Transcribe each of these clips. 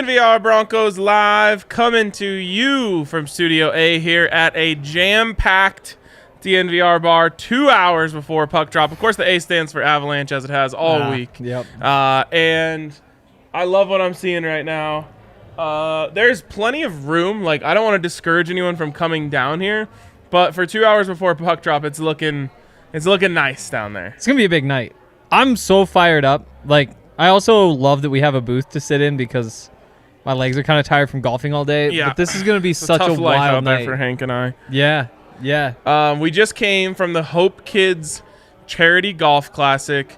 DNVR Broncos live, coming to you from Studio A here at a jam-packed DNVR Bar 2 hours before puck drop. Of course, the A stands for Avalanche, as it has all week. Yep. And I love what I'm seeing right now. There's plenty of room. Like, I don't want to discourage anyone from coming down here, but for 2 hours before puck drop, it's looking nice down there. It's gonna be a big night. I'm so fired up. Like, I also love that we have a booth to sit in because my legs are kind of tired from golfing all day. Yeah. But this is gonna be such a tough life wild out night there for Hank and I. Yeah. We just came from the Hope Kids Charity Golf Classic.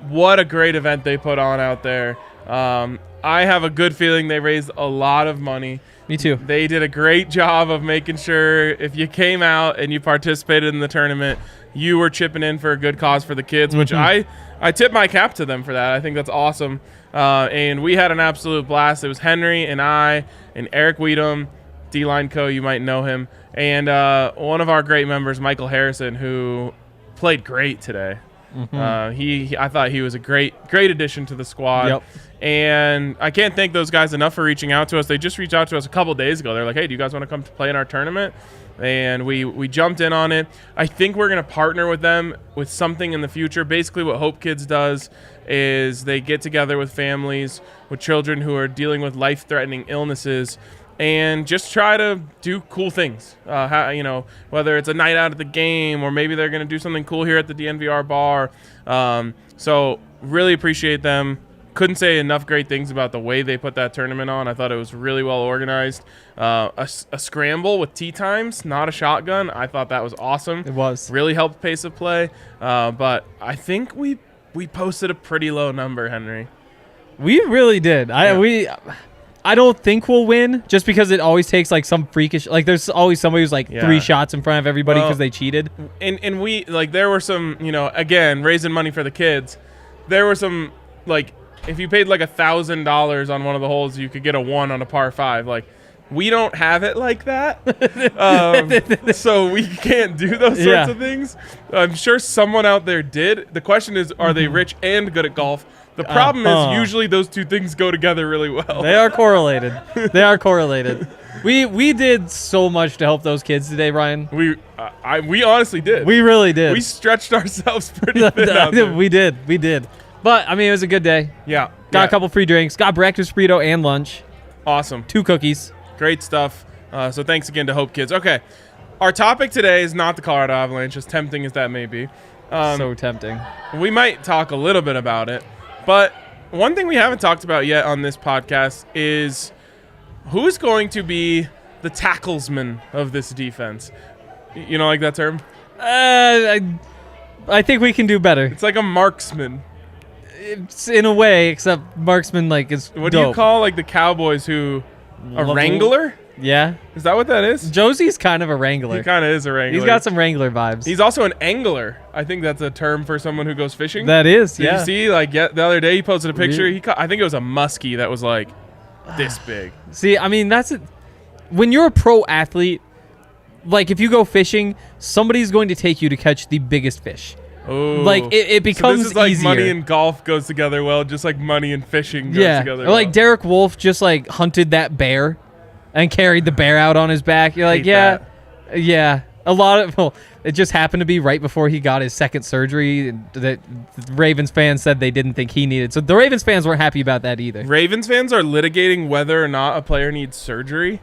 What a great event they put on out there. I have a good feeling they raised a lot of money. Me too. They did a great job of making sure if you came out and you participated in the tournament, you were chipping in for a good cause for the kids, which I tip my cap to them for that. I think that's awesome. And we had an absolute blast. It was Henry and I and Eric Weedham, D-Line Co., you might know him, and one of our great members, Michael Harrison, who played great today. I thought he was a great addition to the squad. Yep. And I can't thank those guys enough for reaching out to us. They just reached out to us a couple days ago. They're like, hey, do you guys want to come to play in our tournament? And we jumped in on it. I think we're going to partner with them with something in the future. Basically what Hope Kids does is they get together with families, with children who are dealing with life-threatening illnesses, and just try to do cool things. Whether it's a night out at the game or maybe they're going to do something cool here at the DNVR Bar. So really appreciate them. Couldn't say enough great things about the way they put that tournament on. I thought it was really well organized. A scramble with tee times, not a shotgun. I thought that was awesome. It was. Really helped pace of play. But I think we posted a pretty low number, Henry. We really did. I don't think we'll win just because it always takes like some freakish, like there's always somebody who's like 3 shots in front of everybody because they cheated. And we, like, there were some, again, raising money for the kids. There were some, like, if you paid like $1,000 on one of the holes, you could get a 1 on a par 5. Like, we don't have it like that. So we can't do those sorts of things. I'm sure someone out there did. The question is, are they rich and good at golf? The problem is usually those two things go together really well. They are correlated. We did so much to help those kids today, Ryan. We honestly did. We really did. We stretched ourselves pretty thin out there. We did. But, I mean, it was a good day. Yeah. Got a couple free drinks. Got breakfast burrito and lunch. Awesome. 2 cookies. Great stuff. So thanks again to Hope Kids. Okay. Our topic today is not the Colorado Avalanche, as tempting as that may be. So tempting. We might talk a little bit about it. But one thing we haven't talked about yet on this podcast is who is going to be the tacklesman of this defense. You know, like that term? I think we can do better. It's like a marksman. It's in a way, except marksman like is What dope. do you call like the Cowboys who a wrangler? Yeah. Is that what that is? Josey's kind of a wrangler. He kind of is a wrangler. He's got some wrangler vibes. He's also an angler. I think that's a term for someone who goes fishing. That is, Did you see? Like the other day, he posted a picture. I think it was a muskie that was like this big. See, I mean, that's it. When you're a pro athlete, like if you go fishing, somebody's going to take you to catch the biggest fish. Oh, like it becomes so this is like easier. money and golf goes together well, just like money and fishing goes together or like well. Derek Wolfe just like hunted that bear and carried the bear out on his back. You're like, yeah. A lot of it just happened to be right before he got his second surgery that the Ravens fans said they didn't think he needed. So the Ravens fans weren't happy about that either. Ravens fans are litigating whether or not a player needs surgery.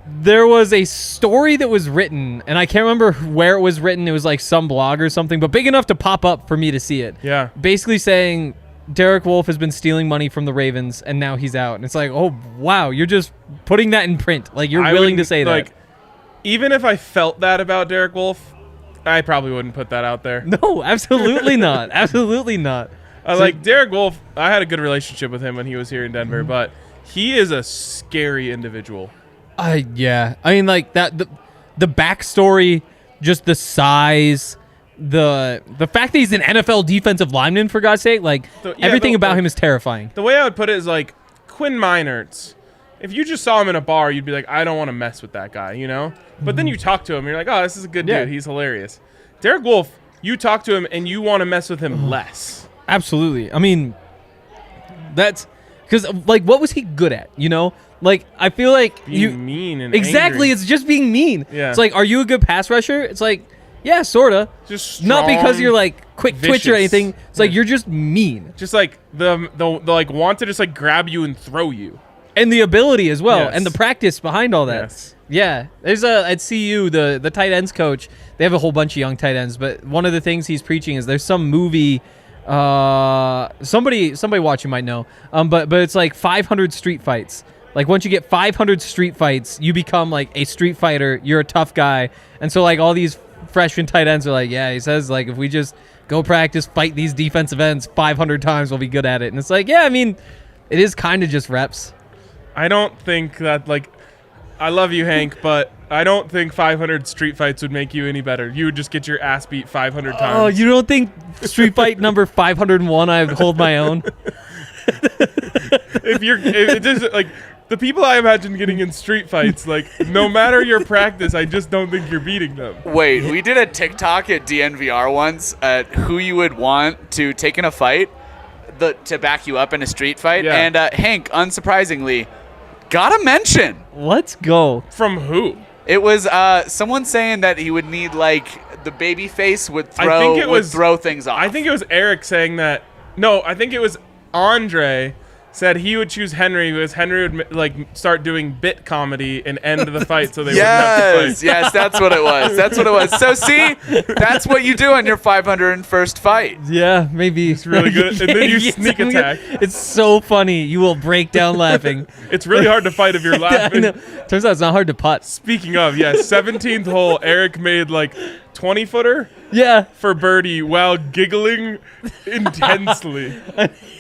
There was a story that was written, and I can't remember where it was written. It was like some blog or something, but big enough to pop up for me to see it. Yeah. Basically saying Derek Wolfe has been stealing money from the Ravens, and now he's out. And it's like, oh, wow, you're just putting that in print. Like, you're willing to say that. Even if I felt that about Derek Wolfe, I probably wouldn't put that out there. No, absolutely not. Absolutely not. Like Derek Wolfe, I had a good relationship with him when he was here in Denver, but he is a scary individual. Yeah. I mean, like that the backstory, just the size, the fact that he's an NFL defensive lineman, for God's sake, like everything about him is terrifying. The way I would put it is like Quinn Meinerz. If you just saw him in a bar, you'd be like, I don't want to mess with that guy, you know? But then you talk to him, and you're like, oh, this is a good dude. He's hilarious. Derek Wolfe, you talk to him, and you want to mess with him less. Absolutely. I mean, that's Because, like, what was he good at, you know? Like, I feel like being mean and exactly, angry. it's just being mean. Yeah. It's like, are you a good pass rusher? It's like, yeah, sort of. Just strong, not because you're, like, quick vicious. twitch or anything. It's like, you're just mean. Just, like, the like, want to just, like, grab you and throw you. And the ability as well. Yes. And the practice behind all that. Yes. Yeah. There's at CU, the tight ends coach, they have a whole bunch of young tight ends, but one of the things he's preaching is there's some movie, somebody watching might know, but it's like 500 street fights. Like, once you get 500 street fights, you become, like, a street fighter. You're a tough guy. And so, like, all these freshman tight ends are like, yeah, he says, like, if we just go practice, fight these defensive ends 500 times, we'll be good at it. And it's like, yeah, I mean, it is kind of just reps. I don't think that, like, I love you, Hank, but I don't think 500 street fights would make you any better. You would just get your ass beat 500 times. Oh, you don't think street fight number 501 I hold my own? if it just, like, the people I imagine getting in street fights, like, no matter your practice, I just don't think you're beating them. Wait, we did a TikTok at DNVR once at who you would want to take in a fight to back you up in a street fight. Yeah. And Hank, unsurprisingly, got a mention. Let's go. From who? It was someone saying that he would need, like, the baby face would throw things off. I think it was Eric saying that. No, I think it was Andre said he would choose Henry because Henry would, like, start doing bit comedy and end the fight so they wouldn't have to fight. Yes, that's what it was. That's what it was. So, see, that's what you do on your 501st fight. Yeah, maybe. It's really good. And then you sneak attack. It's so funny. You will break down laughing. It's really hard to fight if you're laughing. I know. Turns out it's not hard to putt. Speaking of, 17th hole, Eric made, like, 20-footer Yeah. for birdie while giggling intensely.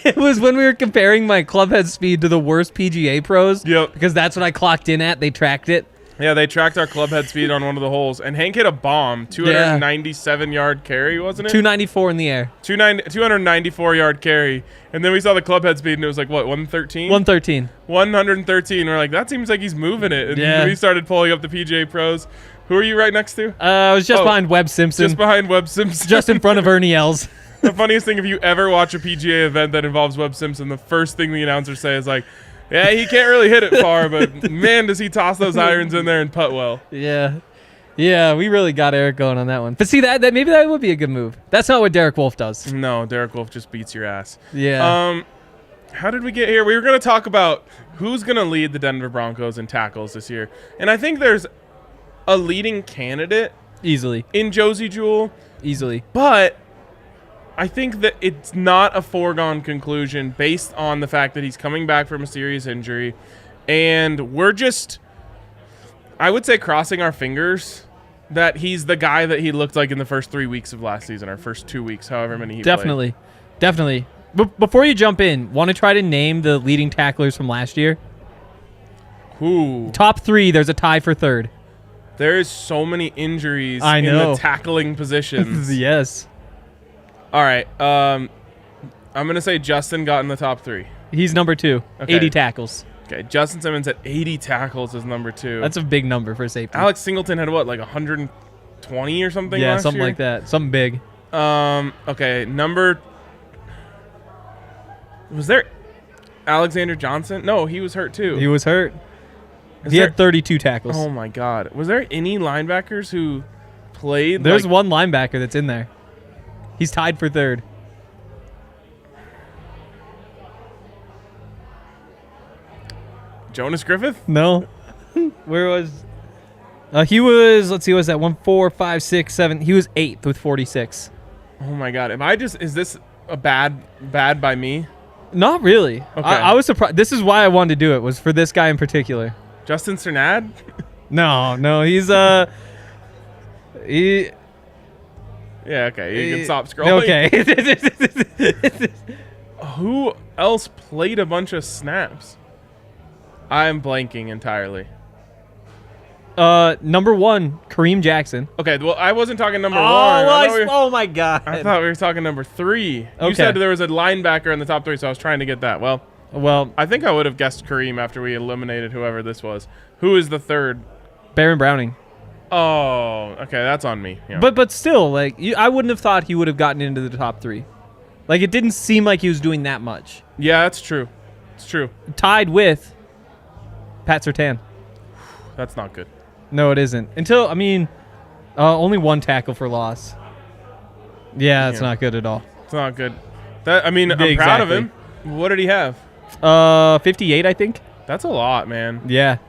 It was when we were comparing my club head speed to the worst PGA pros. Yep. Because that's what I clocked in at. They tracked it. Yeah, they tracked our club head speed on one of the holes, and Hank hit a bomb, 297-yard carry, wasn't it? 294 in the air. 294-yard carry, and then we saw the club head speed, and it was like, what, 113? 113. 113. We're like, that seems like he's moving it. And we started pulling up the PGA pros. Who are you right next to? I was just behind Webb Simpson. Just behind Webb Simpson. Just in front of Ernie Els. The funniest thing, if you ever watch a PGA event that involves Webb Simpson, the first thing the announcers say is like, yeah, he can't really hit it far, but man, does he toss those irons in there and putt well. Yeah. Yeah, we really got Eric going on that one. But see, that maybe that would be a good move. That's not what Derek Wolfe does. No, Derek Wolfe just beats your ass. Yeah. How did we get here? We were going to talk about who's going to lead the Denver Broncos in tackles this year. And I think there's a leading candidate Easily. in Josey Jewell, Easily. but I think that it's not a foregone conclusion based on the fact that he's coming back from a serious injury. And we're just, I would say, crossing our fingers that he's the guy that he looked like in the first 3 weeks of last season, or first 2 weeks, however many he Definitely. played. Definitely. But before you jump in, want to try to name the leading tacklers from last year? Who? Top 3, there's a tie for third. There is so many injuries I in know. the tackling positions. Yes. All right. I'm going to say Justin got in the top 3. He's number 2. Okay. 80 tackles. Okay, Justin Simmons at 80 tackles is number 2. That's a big number for safety. Alex Singleton had what, like 120 or something Yeah, last something year? like that. Something big. Okay, was there Alexander Johnson? No, he was hurt too. He was hurt. Is He there- had 32 tackles. Oh my God. Was there any linebackers who played? There's like, one linebacker that's in there. He's tied for third. Jonas Griffith? No. Where was... he was, let's see, was that 1, 4, 5, 6, 7? He was 8th with 46. Oh my God. Is this a bad by me? Not really. Okay. I was surprised. This is why I wanted to do it, was for this guy in particular. Justin Cernad? No, he's he. Yeah, okay. You can stop scrolling. Okay. Who else played a bunch of snaps? I'm blanking entirely. Number 1, Kareem Jackson. Okay, well, I wasn't talking number 1. Oh my God. I thought we were talking number 3. You Okay. said there was a linebacker in the top 3, so I was trying to get that. Well, I think I would have guessed Kareem after we eliminated whoever this was. Who is the third? Baron Browning. Oh, okay, that's on me. Yeah. But still, like, I wouldn't have thought he would have gotten into the top 3. Like, it didn't seem like he was doing that much. Yeah, that's true. It's true. Tied with Pat Surtain. That's not good. No, it isn't. Only one tackle for loss. Yeah, it's not good at all. It's not good. I'm proud of him. What did he have? 58, I think. That's a lot, man. Yeah.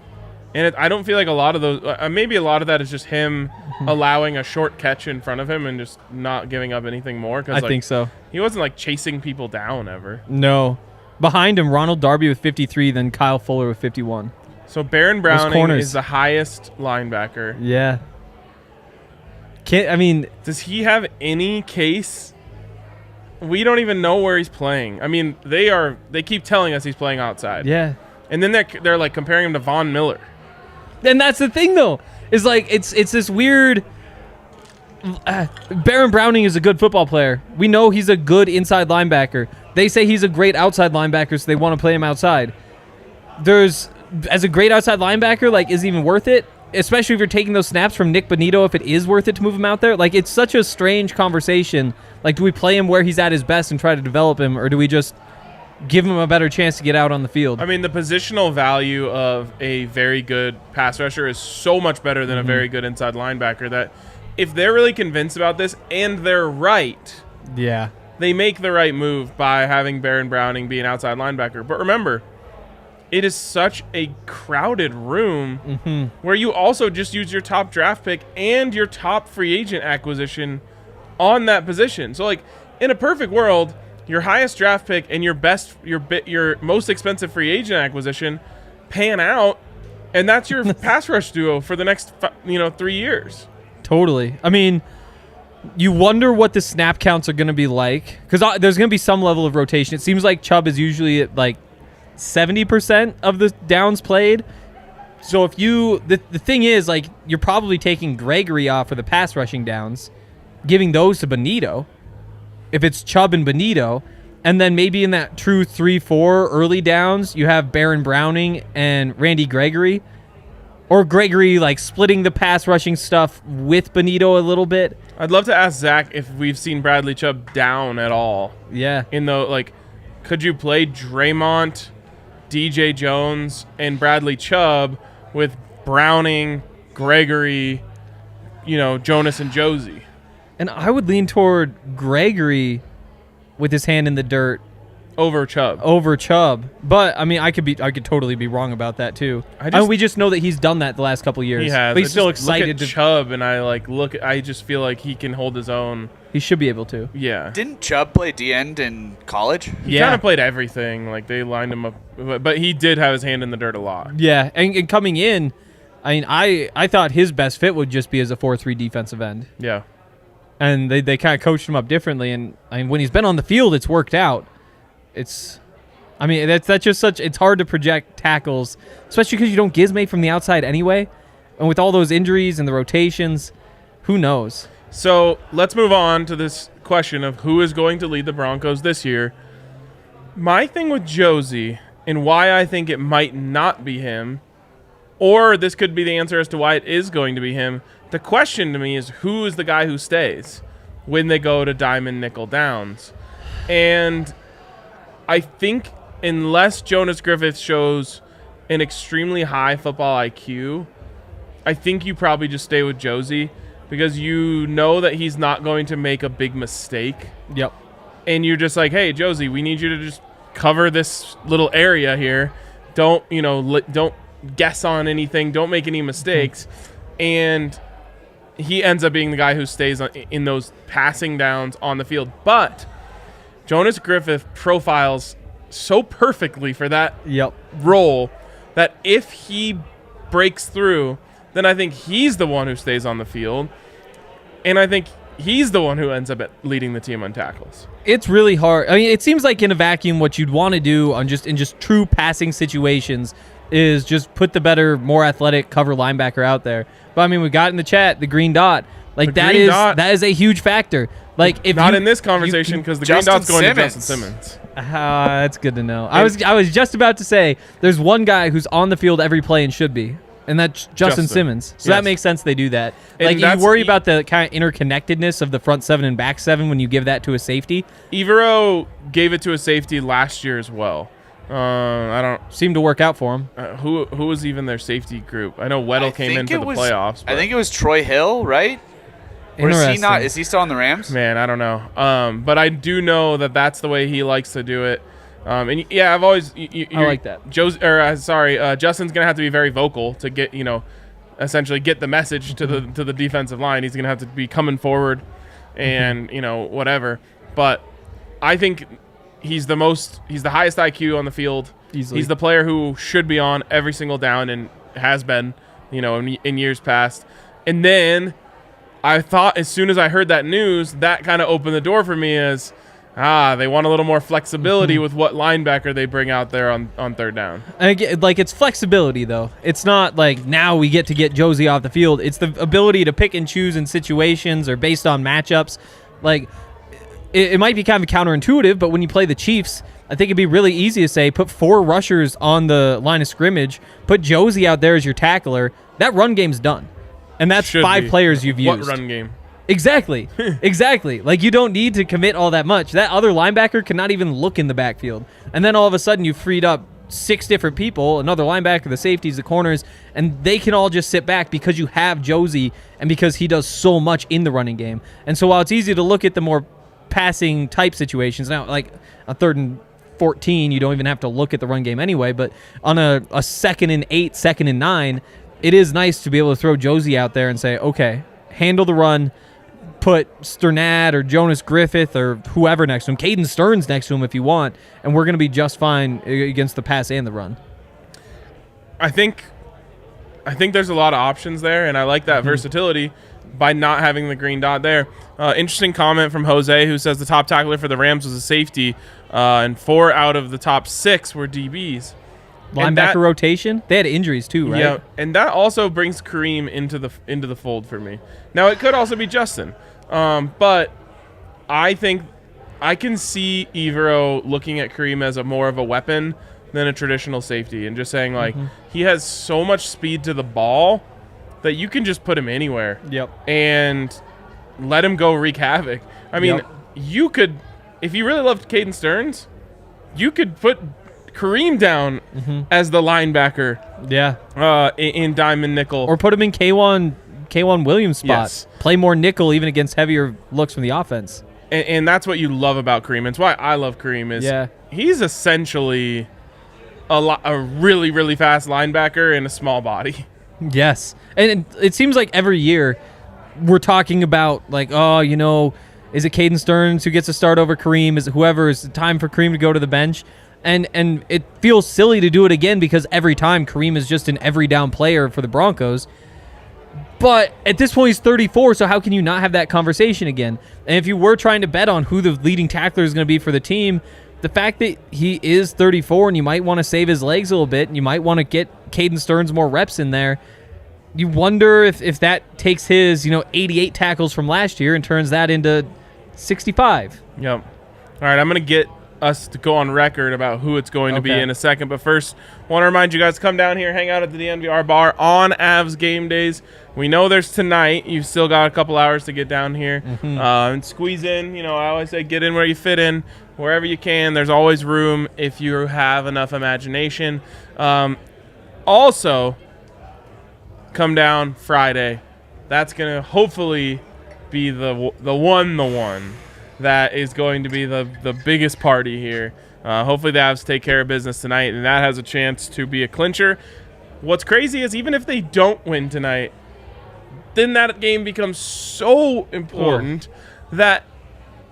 And I don't feel like a lot of those. Maybe a lot of that is just him allowing a short catch in front of him and just not giving up anything more. I think so. He wasn't like chasing people down ever. No. Behind him, Ronald Darby with 53, then Kyle Fuller with 51. So Baron Browning is the highest linebacker. Yeah. Does he have any case? We don't even know where he's playing. I mean, they keep telling us he's playing outside. Yeah. And then they're like comparing him to Von Miller. And that's the thing, though, is like it's this weird. Baron Browning is a good football player. We know he's a good inside linebacker. They say he's a great outside linebacker, so they want to play him outside. As a great outside linebacker, like, is it even worth it? Especially if you're taking those snaps from Nick Bonito, if it is worth it to move him out there. Like, it's such a strange conversation. Like, do we play him where he's at his best and try to develop him, or do we just give him a better chance to get out on the field? I mean, the positional value of a very good pass rusher is so much better than a very good inside linebacker that if they're really convinced about this and they're right, yeah, they make the right move by having Baron Browning be an outside linebacker. But remember, it is such a crowded room where you also just use your top draft pick and your top free agent acquisition on that position. So, like, in a perfect world, your highest draft pick and your most expensive free agent acquisition pan out, and that's your pass rush duo for the next 3 years. Totally. I mean, you wonder what the snap counts are going to be like, because there's going to be some level of rotation. It seems like Chubb is usually at like 70% of the downs played. So if the thing is, like, you're probably taking Gregory off for the pass rushing downs, giving those to Bonito, if it's Chubb and Bonito, and then maybe in that true 3-4 early downs, you have Baron Browning and Randy Gregory, or Gregory like splitting the pass rushing stuff with Bonito a little bit. I'd love to ask Zach if we've seen Bradley Chubb down at all. Yeah. Could you play Draymond, DJ Jones, and Bradley Chubb with Browning, Gregory, Jonas and Josey? And I would lean toward Gregory with his hand in the dirt over Chubb. But I mean, I could totally be wrong about that too. We just know that he's done that the last couple of years. He has. But he's still excited look at Chubb, and I just feel like he can hold his own. He should be able to. Yeah. Didn't Chubb play D-end in college? He kind of played everything. Like, they lined him up, but he did have his hand in the dirt a lot. Yeah, and coming in, I mean, I thought his best fit would just be as a 4-3 defensive end. Yeah. And they kind of coached him up differently, and I mean, when he's been on the field, it's worked out. That's just such. It's hard to project tackles, especially because you don't gizmate from the outside anyway, and with all those injuries and the rotations, who knows? So let's move on to this question of who is going to lead the Broncos this year. My thing with Josey and why I think it might not be him, or this could be the answer as to why it is going to be him. The question to me is, who is the guy who stays when they go to diamond nickel downs? And I think unless Jonas Griffith shows an extremely high football IQ, I think you probably just stay with Josey because you know that he's not going to make a big mistake. Yep. And you're just like, hey, Josey, we need you to just cover this little area here. Don't guess on anything. Don't make any mistakes. And he ends up being the guy who stays in those passing downs on the field. But Jonas Griffith profiles so perfectly for that role that if he breaks through, then I think he's the one who stays on the field. And I think he's the one who ends up leading the team on tackles. It's really hard. I mean, it seems like in a vacuum, what you'd want to do in just true passing situations is just put the better, more athletic cover linebacker out there. But I mean, we got in the chat the green dot. Like, that is a huge factor. Like, if not in this conversation, because the green dot's going to Justin Simmons. That's good to know. I was just about to say there's one guy who's on the field every play and should be, and that's Justin Simmons. So that makes sense they do that. Like, you worry about the kind of interconnectedness of the front seven and back seven when you give that to a safety. Evero gave it to a safety last year as well. I don't seemed to work out for him. who was even their safety group. I know Weddle came in for the playoffs. I think it was Troy Hill, right? Or is he not? Is he still on the Rams? Man, I don't know. But I do know that that's the way he likes to do it. And yeah, I've always I like that. Justin's gonna have to be very vocal to get essentially get the message to the defensive line. He's gonna have to be coming forward, and whatever. But I think he's the highest IQ on the field. Easily. He's the player who should be on every single down and has been, in years past. And then I thought as soon as I heard that news, that kind of opened the door for me as, they want a little more flexibility with what linebacker they bring out there on third down. And again, it's flexibility, though. It's not like now we get to get Josey off the field. It's the ability to pick and choose in situations or based on matchups. It might be kind of counterintuitive, but when you play the Chiefs, I think it'd be really easy to say, put 4 rushers on the line of scrimmage, put Josey out there as your tackler. That run game's done. And that's 5 players you've used. What run game? Exactly. Exactly. You don't need to commit all that much. That other linebacker cannot even look in the backfield. And then all of a sudden you freed up 6 different people, another linebacker, the safeties, the corners, and they can all just sit back because you have Josey and because he does so much in the running game. And so while it's easy to look at the more passing type situations, now like a 3rd and 14, you don't even have to look at the run game anyway, but on a 2nd and 8, 2nd and 9, it is nice to be able to throw Josey out there and say, okay, handle the run, put Sternad or Jonas Griffith or whoever next to him, Caden Stearns next to him if you want, and we're going to be just fine against the pass and the run. I think there's a lot of options there, and I like that versatility by not having the green dot there. Interesting comment from Jose, who says the top tackler for the Rams was a safety, and 4 out of the top 6 were DBs. Linebacker rotation? They had injuries too, right? Yeah, and that also brings Kareem into the fold for me. Now, it could also be Justin, but I think I can see Evero looking at Kareem as more of a weapon than a traditional safety and just saying, he has so much speed to the ball that you can just put him anywhere. Yep. And let him go wreak havoc. I mean, you could, if you really loved Caden Stearns, you could put Kareem down as the linebacker. Yeah. In diamond nickel. Or put him in K1 Williams spot. Yes. Play more nickel even against heavier looks from the offense. And that's what you love about Kareem. It's why I love Kareem is he's essentially a really, really fast linebacker in a small body. Yes. And it seems like every year we're talking about is it Caden Stearns who gets a start over Kareem? Is it whoever? Is it time for Kareem to go to the bench? And it feels silly to do it again because every time Kareem is just an every down player for the Broncos. But at this point, he's 34, so how can you not have that conversation again? And if you were trying to bet on who the leading tackler is going to be for the team, the fact that he is 34 and you might want to save his legs a little bit and you might want to get Caden Stearns more reps in there, you wonder if that takes his 88 tackles from last year and turns that into 65. Yep. All right, I'm going to get us to go on record about who it's going to be in a second. But first, want to remind you guys, come down here, hang out at the DNVR Bar on Avs game days. We know there's tonight. You've still got a couple hours to get down here and squeeze in. I always say get in where you fit in, wherever you can. There's always room if you have enough imagination. Also, come down Friday. That's going to hopefully be the one that is going to be the biggest party here. Hopefully the Avs take care of business tonight, and that has a chance to be a clincher. What's crazy is even if they don't win tonight, then that game becomes so important that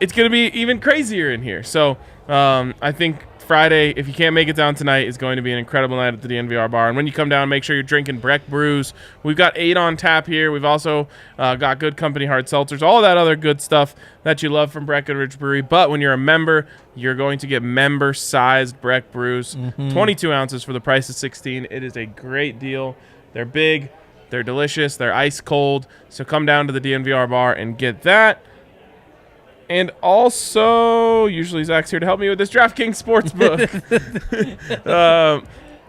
it's going to be even crazier in here. So I think Friday, if you can't make it down tonight, is going to be an incredible night at the DNVR Bar. And when you come down, make sure you're drinking Breck brews. We've got 8 on tap here. We've also got Good Company hard seltzers, all that other good stuff that you love from Breckenridge Brewery. But when you're a member, you're going to get member-sized Breck brews, 22 ounces for the price of 16. It is a great deal. They're big. They're delicious. They're ice cold. So come down to the DNVR Bar and get that. And also, usually Zach's here to help me with this DraftKings Sportsbook,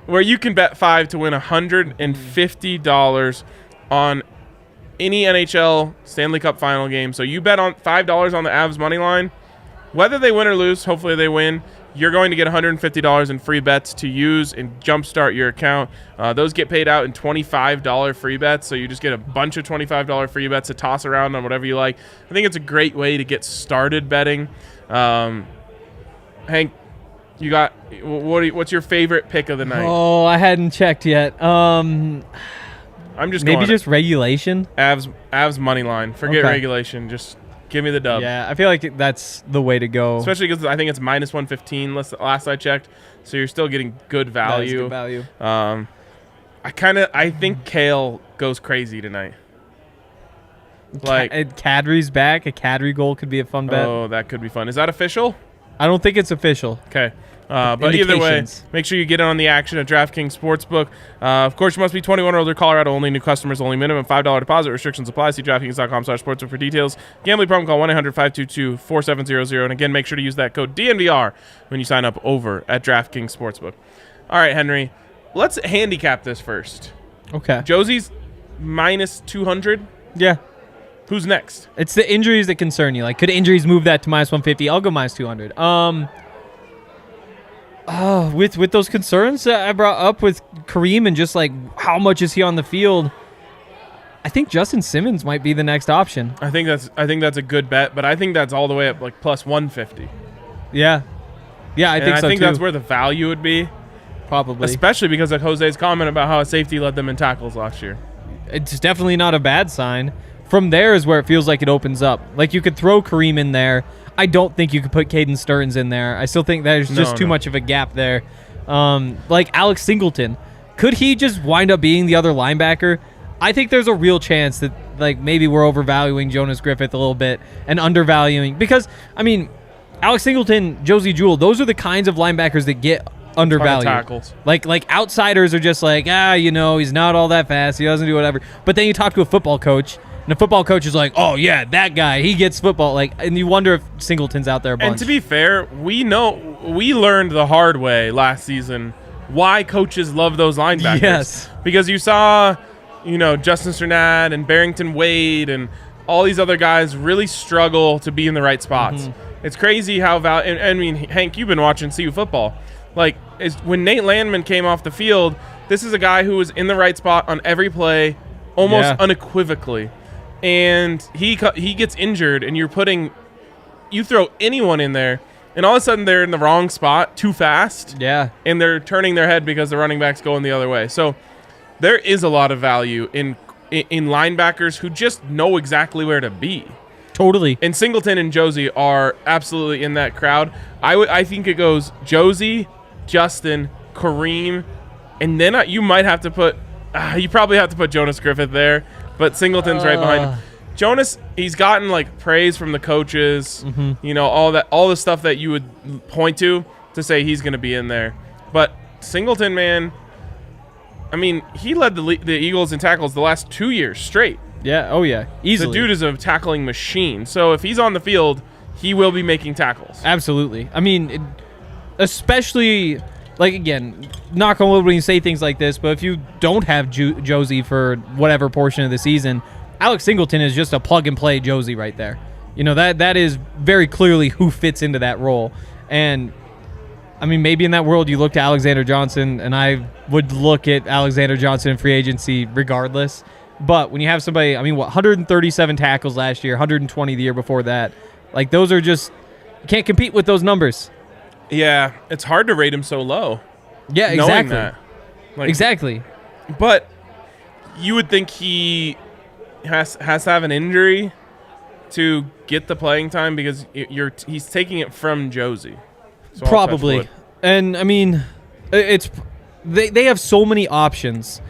where you can bet $5 to win $150 on any NHL Stanley Cup final game. So you bet on $5 on the Avs money line. Whether they win or lose, hopefully they win, you're going to get $150 in free bets to use and jumpstart your account. Those get paid out in $25 free bets, so you just get a bunch of $25 free bets to toss around on whatever you like. I think it's a great way to get started betting. Hank, you got what's your favorite pick of the night? Oh, I hadn't checked yet. I'm just maybe going just regulation. Avs money line. Forget regulation. Just give me the dub. Yeah, I feel like that's the way to go. Especially because I think it's minus 115 last I checked, so you're still getting good value. That is good value. I think Kale goes crazy tonight. Like Kadri's back. A Kadri goal could be a fun bet. Oh, that could be fun. Is that official? I don't think it's official. Okay. But either way, make sure you get in on the action at DraftKings Sportsbook. Of course, you must be 21 or older. Colorado only. New customers only. Minimum $5 deposit. Restrictions apply. See DraftKings.com/sportsbook for details. Gambling problem, call 1-800-522-4700. And again, make sure to use that code DNVR when you sign up over at DraftKings Sportsbook. All right, Henry, let's handicap this first. Okay. Josey's minus 200. Yeah. Who's next? It's the injuries that concern you. Like, could injuries move that to minus 150? I'll go minus 200. With those concerns that I brought up with Kareem and just like how much is he on the field, I think Justin Simmons might be the next option. I think that's a good bet, but I think that's all the way up like plus 150. Yeah, I think so too. I think that's where the value would be, probably, especially because of Jose's comment about how a safety led them in tackles last year. It's definitely not a bad sign. From there is where it feels like it opens up. Like you could throw Kareem in there. I don't think you could put Caden Stearns in there. I still think there's just too much of a gap there. Like Alex Singleton, could he just wind up being the other linebacker? I think there's a real chance that like maybe we're overvaluing Jonas Griffith a little bit and undervaluing, because I mean, Alex Singleton, Josey Jewell, those are the kinds of linebackers that get undervalued. Tackles. Like outsiders are just like, he's not all that fast. He doesn't do whatever. But then you talk to a football coach, and the football coach is like, oh, yeah, that guy, he gets football. Like, and you wonder if Singleton's out there a bunch. And to be fair, we learned the hard way last season why coaches love those linebackers. Yes. Because you saw, Justin Strnad and Barrington Wade and all these other guys really struggle to be in the right spots. Mm-hmm. It's crazy how Hank, you've been watching CU football. Like, when Nate Landman came off the field, this is a guy who was in the right spot on every play, almost unequivocally. And he gets injured, and you throw anyone in there, and all of a sudden they're in the wrong spot too fast. Yeah. And they're turning their head because the running back's going the other way. So there is a lot of value in linebackers who just know exactly where to be. Totally. And Singleton and Josey are absolutely in that crowd. I think it goes Josey, Justin, Kareem, and then you might have to put you probably have to put Jonas Griffith there, but Singleton's right behind him. Jonas, he's gotten like praise from the coaches, all the stuff that you would point to say he's going to be in there. But Singleton, man, I mean, he led the Eagles in tackles the last 2 years straight. Yeah, oh yeah, easily. The dude is a tackling machine. So if he's on the field, he will be making tackles. Absolutely. I mean, especially, like, again, knock on wood when you say things like this, but if you don't have Josey for whatever portion of the season, Alex Singleton is just a plug-and-play Josey right there. That is very clearly who fits into that role. And, I mean, maybe in that world you look to Alexander Johnson, and I would look at Alexander Johnson in free agency regardless. But when you have somebody, 137 tackles last year, 120 the year before that, like, those are just, you can't compete with those numbers. Yeah, it's hard to rate him so low. Yeah, knowing exactly. That. Exactly. But you would think he has to have an injury to get the playing time, because he's taking it from Josey. So probably. And, I mean, they have so many options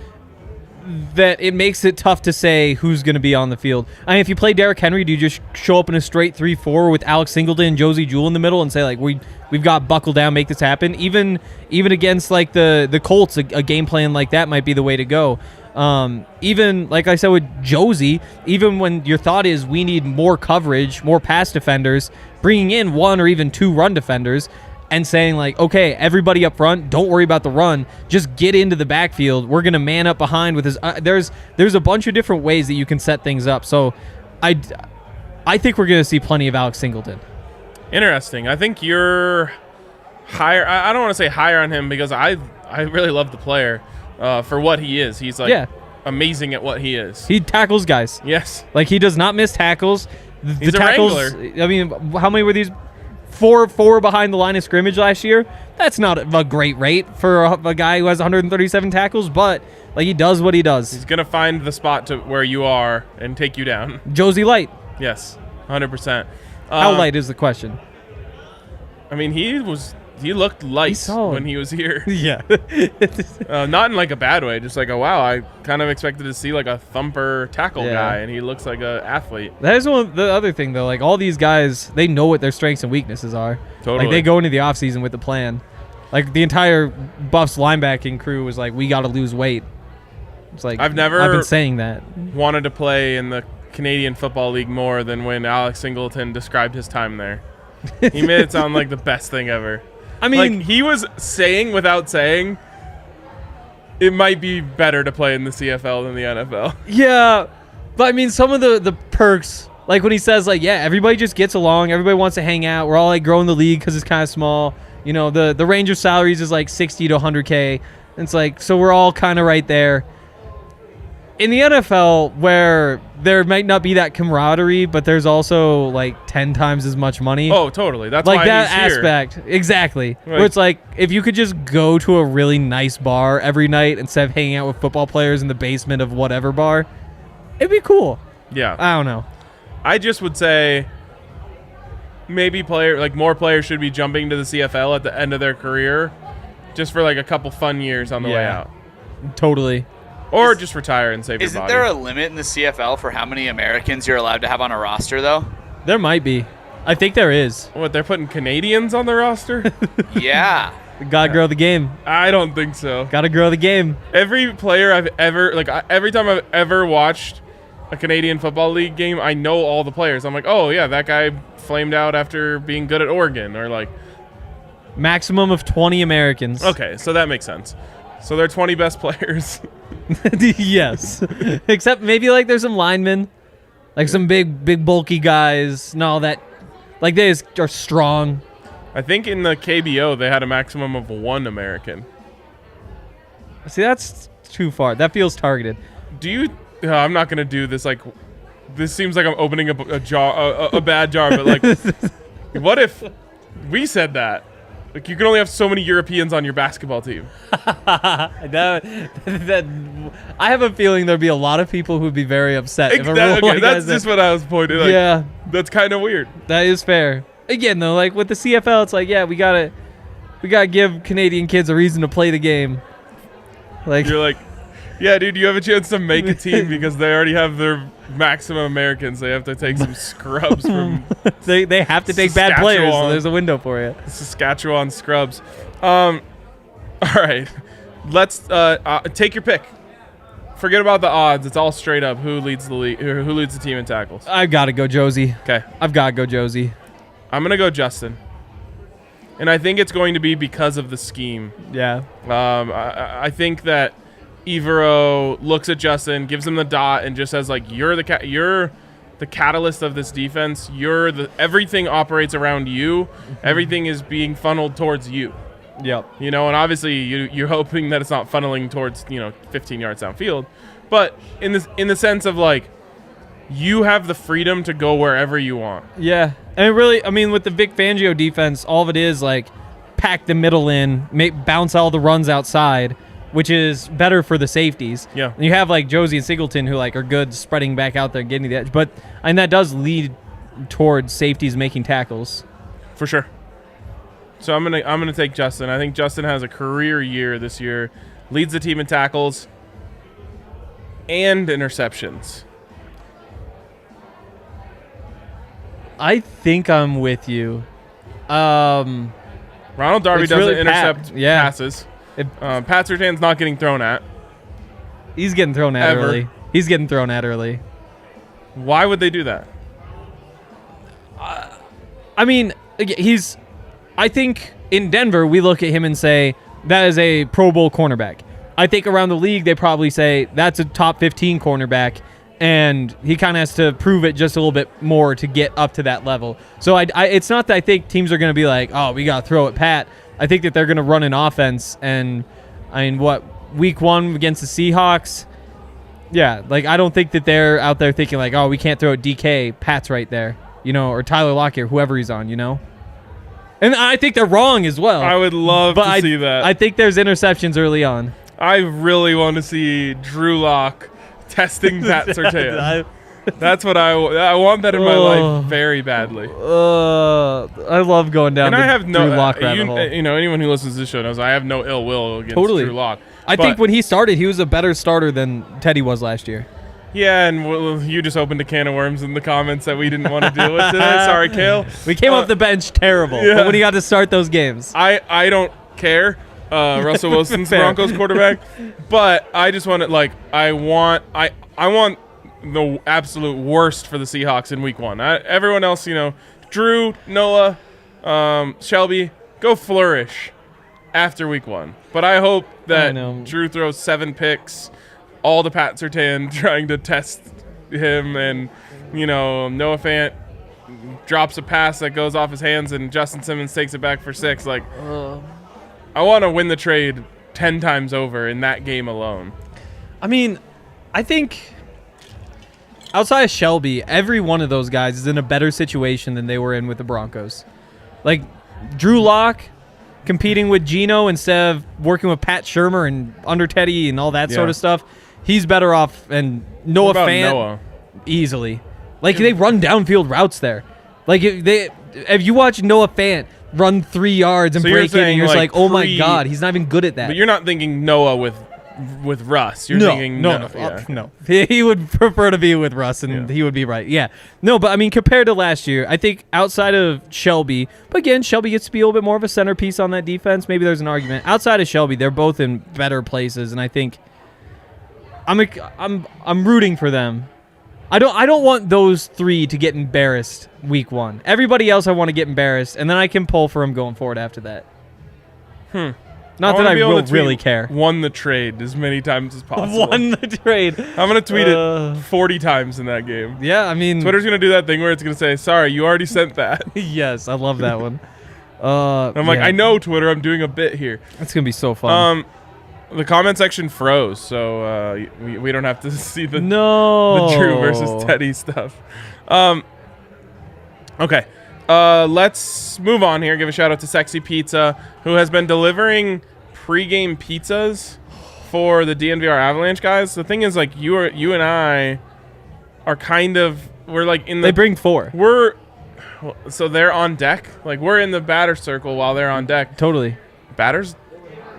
that it makes it tough to say who's going to be on the field. I mean, if you play Derrick Henry, do you just show up in a straight 3-4 with Alex Singleton and Josey Jewell in the middle and say, like, we've got buckle down, make this happen? Even against, like, the Colts, a game plan like that might be the way to go. Even, like I said, with Josey, even when your thought is we need more coverage, more pass defenders, bringing in one or even two run defenders, and saying, like, okay, everybody up front, don't worry about the run, just get into the backfield. We're going to man up behind with his there's a bunch of different ways that you can set things up. So I think we're going to see plenty of Alex Singleton. Interesting. I think you're higher. I don't want to say higher on him because I really love the player for what he is. He's like amazing at what he is. He tackles guys. Yes. Like, he does not miss tackles. He's a tackles, wrangler. I mean, how many were these? Four behind the line of scrimmage last year. That's not a great rate for a guy who has 137 tackles, but like, he does what he does. He's gonna find the spot to where you are and take you down. Josey light. Yes, 100%. How light is the question? I mean, he looked light when he was here. Yeah. Not in like a bad way, just like, wow, I kind of expected to see like a thumper tackle guy, and he looks like an athlete. That is the other thing, though. Like, all these guys, they know what their strengths and weaknesses are. Totally. Like, they go into the offseason with the plan. Like, the entire Buffs linebacking crew was like, we got to lose weight. It's like, I've been saying that. Wanted to play in the Canadian Football League more than when Alex Singleton described his time there. He made it sound like the best thing ever. I mean, like, he was saying without saying it might be better to play in the CFL than the NFL. Yeah, but I mean, some of the perks, like when he says, like, yeah, everybody just gets along, everybody wants to hang out, we're all like growing the league because it's kind of small. You know, the range of salaries is like 60 to 100K. It's like, so we're all kind of right there. In the NFL, where there might not be that camaraderie, but there's also like 10 times as much money. Oh, totally. That's like why that he's here. aspect. Exactly. Right. Where it's like, if you could just go to a really nice bar every night instead of hanging out with football players in the basement of whatever bar, it'd be cool. Yeah. I don't know. I just would say maybe more players should be jumping to the CFL at the end of their career just for like a couple fun years on the way out. Totally. Or just retire and save your body. Isn't there a limit in the CFL for how many Americans you're allowed to have on a roster, though? There might be. I think there is. What, they're putting Canadians on the roster? Yeah. Gotta grow the game. I don't think so. Gotta grow the game. Every player I've ever, every time I've ever watched a Canadian Football League game, I know all the players. I'm like, oh, yeah, that guy flamed out after being good at Oregon. Or like, maximum of 20 Americans. Okay, so that makes sense. So they're 20 best players. Yes. Except maybe like there's some linemen, like some big bulky guys and all that. Like, they are strong. I think in the KBO they had a maximum of 1 American. See, that's too far. That feels targeted. Do you? I'm not gonna do this. Like, this seems like I'm opening up a jar, a bad jar. But like, what if we said that? Like, you can only have so many Europeans on your basketball team. I have a feeling there'd be a lot of people who'd be very upset. If a rule like that's just what I was pointing. Like, yeah, that's kind of weird. That is fair. Again, though, like with the CFL, it's like, yeah, we gotta give Canadian kids a reason to play the game. Like, you're like, yeah, dude, you have a chance to make a team because they already have their maximum Americans. They have to take some scrubs from. they have to take bad players, so there's a window for you. Saskatchewan scrubs. All right, let's take your pick. Forget about the odds. It's all straight up. Who leads the league? Who leads the team in tackles? I've got to go Josey. Okay, I've got to go Josey. I'm gonna go Justin, and I think it's going to be because of the scheme. Yeah. I think that Evero looks at Justin, gives him the dot, and just says, like, you're the catalyst of this defense. Everything operates around you. Everything is being funneled towards you. Yep. You know, and obviously you're hoping that it's not funneling towards 15 yards downfield, but in the sense of like, you have the freedom to go wherever you want. Yeah, and it really, I mean, with the Vic Fangio defense, all of it is like pack the middle in, bounce all the runs outside, which is better for the safeties. Yeah. And you have like Josey and Singleton who like are good spreading back out there and getting the edge, and that does lead towards safeties making tackles. For sure. So I'm gonna take Justin. I think Justin has a career year this year, leads the team in tackles and interceptions. I think I'm with you. Ronald Darby doesn't really intercept passes. Pat Surtain's not getting thrown at. He's getting thrown at Ever. early. He's getting thrown at early. Why would they do that? I mean, I think in Denver, we look at him and say, that is a Pro Bowl cornerback. I think around the league, they probably say, that's a top 15 cornerback, and he kind of has to prove it just a little bit more to get up to that level. So it's not that I think teams are going to be like, oh, we got to throw at Pat. I think that they're going to run an offense. And, I mean, week 1 against the Seahawks? Yeah, like, I don't think that they're out there thinking, like, oh, we can't throw at DK. Pat's right there, or Tyler Lockett, whoever he's on, And I think they're wrong as well. I would love to see that. I think there's interceptions early on. I really want to see Drew Lock testing Pat Surtain. That's what I want that in my life very badly. I love going down. And I have no Drew Lock rabbit hole. Anyone who listens to this show knows I have no ill will against Drew Lock. I think when he started, he was a better starter than Teddy was last year. Yeah, and you just opened a can of worms in the comments that we didn't want to deal with today. Sorry, Kale. We came off the bench terrible. Yeah. But when he got to start those games, I don't care. Russell Wilson's Broncos quarterback, but I just want it. I want the absolute worst for the Seahawks in week 1. Everyone else, Drew, Noah, Shelby, go flourish after week 1. But I hope that Drew throws 7 picks, all to Pat Surtain trying to test him, and Noah Fant drops a pass that goes off his hands and Justin Simmons takes it back for 6. I want to win the trade 10 times over in that game alone. I mean, I think outside of Shelby, every one of those guys is in a better situation than they were in with the Broncos. Like Drew Lock competing with Geno instead of working with Pat Shurmur and under Teddy and all that sort of stuff. He's better off, and Noah Fant easily. They run downfield routes there. If you watch Noah Fant run 3 yards and break it, and you're like, oh my God, he's not even good at that. But you're not thinking Noah with Russ. You're thinking no. He would prefer to be with Russ, and he would be right. Yeah. No, but I mean, compared to last year, I think outside of Shelby, but again, Shelby gets to be a little bit more of a centerpiece on that defense. Maybe there's an argument. Outside of Shelby, they're both in better places, and I think I'm rooting for them. I don't want those 3 to get embarrassed week 1. Everybody else I want to get embarrassed, and then I can pull for them going forward after that. Not that I really care. Won the trade as many times as possible. Won the trade. I'm going to tweet it 40 times in that game. Yeah, I mean, Twitter's going to do that thing where it's going to say, sorry, you already sent that. Yes, I love that one. I'm like, I know, Twitter, I'm doing a bit here. It's going to be so fun. The comment section froze, so we don't have to see the Drew versus Teddy stuff. Okay. Let's move on here. Give a shout out to Sexy Pizza, who has been delivering pregame pizzas for the DNVR Avalanche guys. The thing is, you and I are we're in the. They bring 4. So they're on deck. We're in the batter circle while they're on deck. Totally. Batters.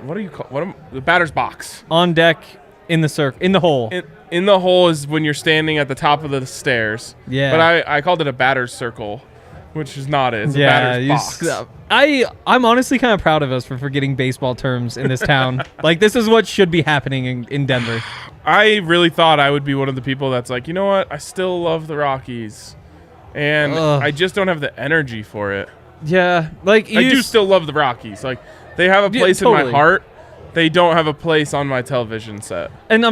What do you call the batter's box? On deck, in the hole. In the hole is when you're standing at the top of the stairs. Yeah. But I called it a batter's circle, which is not it. It's a batter's box. I'm honestly kind of proud of us for forgetting baseball terms in this town. This is what should be happening in Denver. I really thought I would be one of the people that's like, you know what? I still love the Rockies. And I just don't have the energy for it. Yeah. I do still love the Rockies. They have a place in my heart. They don't have a place on my television set. And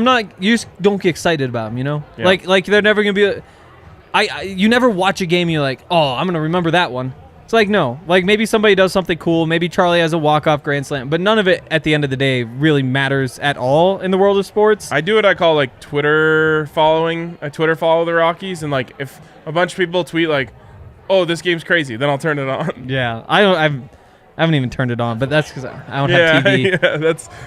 you just don't get excited about them, Yeah. They're never going to be you never watch a game and you're like, oh, I'm going to remember that one. It's no. Maybe somebody does something cool. Maybe Charlie has a walk-off grand slam. But none of it, at the end of the day, really matters at all in the world of sports. I do what I call, Twitter following. I Twitter follow the Rockies. And, if a bunch of people tweet, oh, this game's crazy, then I'll turn it on. Yeah. I haven't even turned it on, but that's because I don't have TV. Yeah,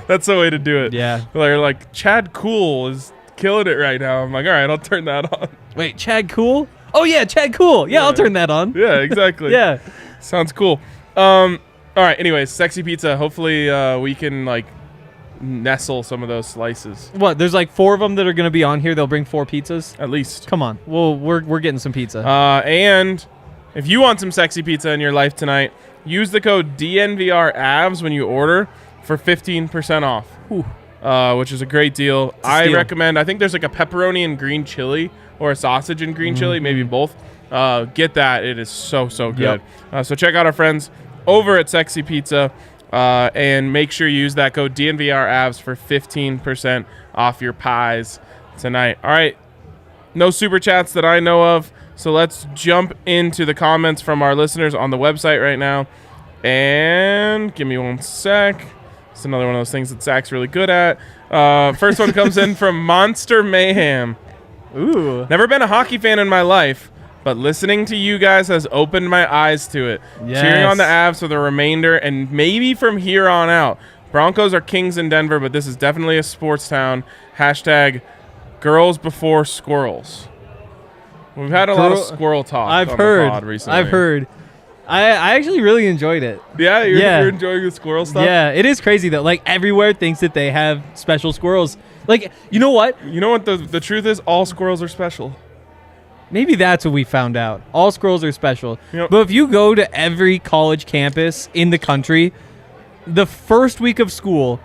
that's the way to do it. Yeah. They're Chad Cool is killing it right now. I'm all right, I'll turn that on. Wait, Chad Cool? Oh, yeah, Chad Cool. Yeah, I'll turn that on. Yeah, exactly. Yeah. Sounds cool. All right, anyways, Sexy Pizza. Hopefully we can, nestle some of those slices. What, there's 4 of them that are going to be on here? They'll bring 4 pizzas? At least. Come on. Well, we're getting some pizza. And if you want some Sexy Pizza in your life tonight, use the code DNVRAVS when you order for 15% off, which is a great deal. I recommend, I think there's a pepperoni and green chili or a sausage and green chili, maybe both. Get that. It is so good. Yep. So check out our friends over at Sexy Pizza and make sure you use that code DNVRAVS for 15% off your pies tonight. All right. No super chats that I know of. So let's jump into the comments from our listeners on the website right now. And give me one sec. It's another one of those things that Zach's really good at. First one comes in from Monster Mayhem. Ooh. Never been a hockey fan in my life, but listening to you guys has opened my eyes to it. Yes. Cheering on the Avs for the remainder and maybe from here on out. Broncos are kings in Denver, but this is definitely a sports town. Hashtag girls before squirrels. We've had a lot of squirrel talk on the pod recently. I've heard. I actually really enjoyed it. Yeah, you're enjoying the squirrel stuff? Yeah, it is crazy though. Like everywhere thinks that they have special squirrels. Like, you know what? You know what the truth is? All squirrels are special. Maybe that's what we found out. All squirrels are special. Yep. But if you go to every college campus in the country, the first week of school,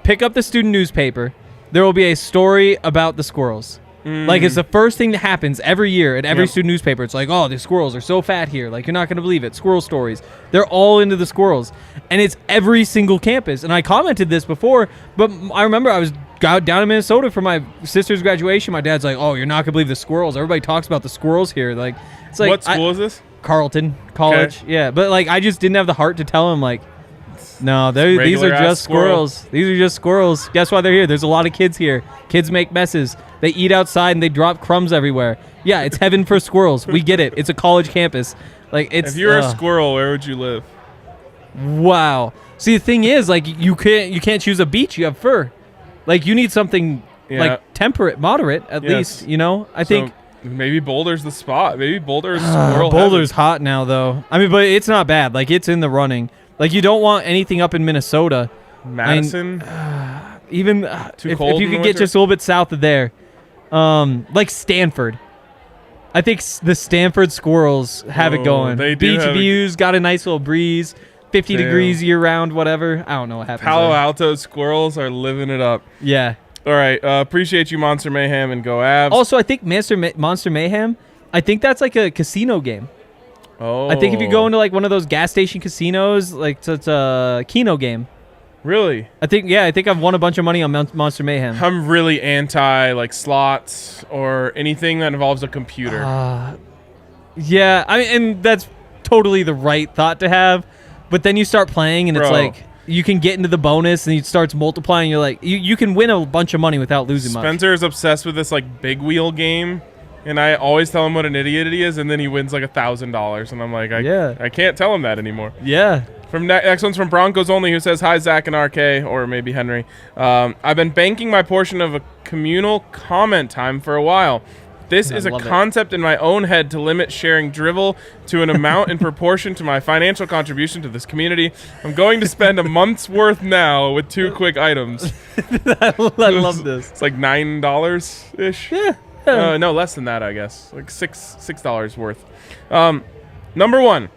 pick up the student newspaper. There will be a story about the squirrels. Like, it's the first thing that happens every year at every student newspaper. It's like, oh, the squirrels are so fat here. Like, you're not going to believe it. Squirrel stories. They're all into the squirrels. And it's every single campus. And I commented this before, but I remember I was down in Minnesota for my sister's graduation. My dad's like, oh, you're not going to believe the squirrels. Everybody talks about the squirrels here. Like, it's like, what school is this? Carleton College. Okay. Yeah, but, like, I just didn't have the heart to tell him, like, no, these are just squirrels. These are just squirrels. Guess why they're here? There's a lot of kids here. Kids make messes. They eat outside and they drop crumbs everywhere. Yeah, it's heaven for squirrels. We get it. It's a college campus. Like, it's. If you're a squirrel, where would you live? Wow. See, the thing is, like, you can't choose a beach. You have fur. Like, you need something like temperate, moderate at least. You know, I think. Maybe Boulder's the spot. Maybe Boulder's squirrel. Boulder's hot now, though. I mean, but it's not bad. Like, it's in the running. Like, you don't want anything up in Minnesota. Madison? Even too cold if you could get just a little bit south of there. Like Stanford. I think the Stanford Squirrels have it going. They do. Beach views, got a nice little breeze, 50 degrees year-round, whatever. I don't know what happens Palo Alto Squirrels are living it up. Yeah. All right. Appreciate you, Monster Mayhem, and go Avs. Also, I think Monster Mayhem, I think that's like a casino game. Oh. I think if you go into like one of those gas station casinos, like it's a Keno game. Really? I think I've won a bunch of money on Monster Mayhem. I'm really anti like slots or anything that involves a computer. Yeah, I mean, and that's totally the right thought to have. But then you start playing and it's like you can get into the bonus and it starts multiplying. You're like, you can win a bunch of money without losing much. Spencer is obsessed with this like big wheel game. And I always tell him what an idiot he is, and then he wins like $1,000, and I'm like, I can't tell him that anymore. Yeah. Next one's from Broncos Only, who says, hi, Zach and RK, or maybe Henry. I've been banking my portion of a communal comment time for a while. This is a concept in my own head to limit sharing drivel to an amount in proportion to my financial contribution to this community. I'm going to spend a month's worth now with 2 quick items. I love this. It's like $9-ish. Yeah. No, less than that, I guess. Like $6 worth. Number 1,